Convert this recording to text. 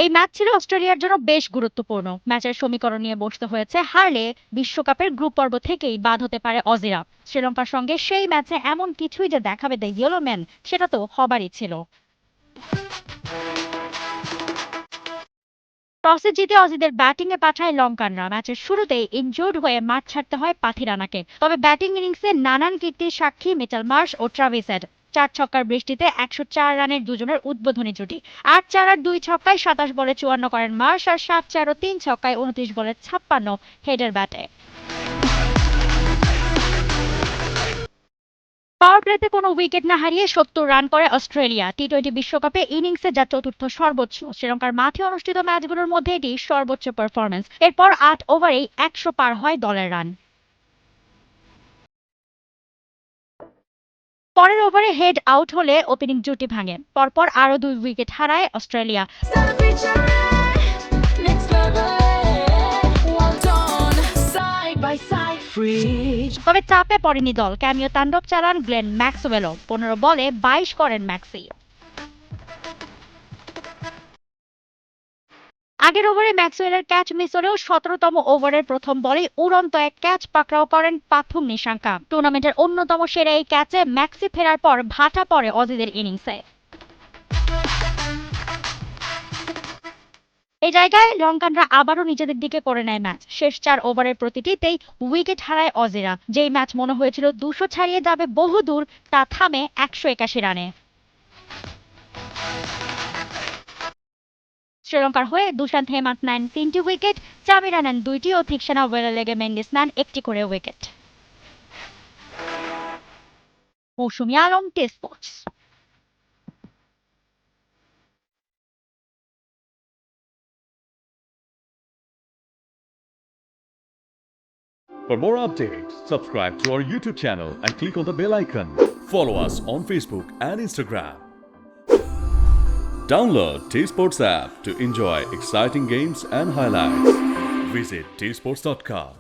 এই ম্যাচ ছিল অস্ট্রেলিয়ার জন্য বেশ গুরুত্বপূর্ণ। ম্যাচের সমীকরণ নিয়ে বসতে হয়েছে, হারলে বিশ্বকাপের গ্রুপ পর্ব থেকেই বাদ হতে পারে অজিরা। শ্রীলঙ্কার সঙ্গে সেই ম্যাচে এমন কিছুই যে দেখাবে দ্য ইয়েলো ম্যান, সেটা তো হবারই ছিল। টসে জিতে অজিদের ব্যাটিংয়ে পাঠায় লঙ্কানরা। ম্যাচের শুরুতেই ইনজুর্ড হয়ে মাঠ ছাড়তে হয় পাথিরানাকে। তবে ব্যাটিং ইনিংসে নানান কীর্তির সাক্ষী মিচেল মার্শ ও ট্রাভিস হেড। 4 ছক্কার বৃষ্টিতে 104 রানের দুজনের উদ্বোধনী জুটি। 8-4 আর 2 ছক্কায় 27 বলে 54 করেন মার্শ, আর 7-4 ও 3 ছক্কায় 29 বলে 56 হেডের ব্যাটে। পাওয়ার প্লেতে কোনো উইকেট না হারিয়ে 70 রান করে অস্ট্রেলিয়া। টি-20 বিশ্বকাপে ইনিংসে যা চতুর্থ সর্বোচ্চ। শ্রীলঙ্কার মাঠে অনুষ্ঠিত ম্যাচগুলোর মধ্যে এটি সর্বোচ্চ পারফরম্যান্স। এরপর 8 ওভারেই 100 পার হয় দলের রান। পরের ওভারে হেড আউট হলে ওপেনিং জুটি ভাঙে। পরপর আরও 2 উইকেট হারায় অস্ট্রেলিয়া। তবে চাপে পড়েনি দল। ক্যামিও তাণ্ডব চালান গ্লেন ম্যাক্সওয়েলও। 15 বলে 22 করেন ম্যাক্সি। আগের ওভারে ম্যাক্সওয়েলের ক্যাচ মিস হলেও 17তম ওভারের প্রথম বলেই উড়ন্ত এক ক্যাচ পাকড়াও করেন পাথুম নিশাঙ্কা। টুর্নামেন্টের অন্যতম সেরা এই ক্যাচে ম্যাক্সি ফেরার পর ভাটা পড়ে অজিদের ইনিংসে। এই জায়গায় লঙ্কানরা আবারও নিজেদের দিকে করে নেয় ম্যাচ। শেষ 4 ওভারের প্রতিটিতেই উইকেট হারায় অজিরা। যেই ম্যাচ মনে হয়েছিল 200 ছাড়িয়ে যাবে বহুদূর, তা থামে 181 রানে। শ্রীলঙ্কার হয়ে দুশান্ত হেমান্ত নেন 3টি উইকেট, চামিরা নেন 2টি ও থিক্সেনা ওয়েলেলেগে মেন্ডিস নেন 1টি করে wicket. Mousumi Alam, test sports. For more updates, subscribe to our YouTube channel and click on the bell icon. Follow us on Facebook and Instagram. Download T Sports app to enjoy exciting games and highlights. Visit tsports.com.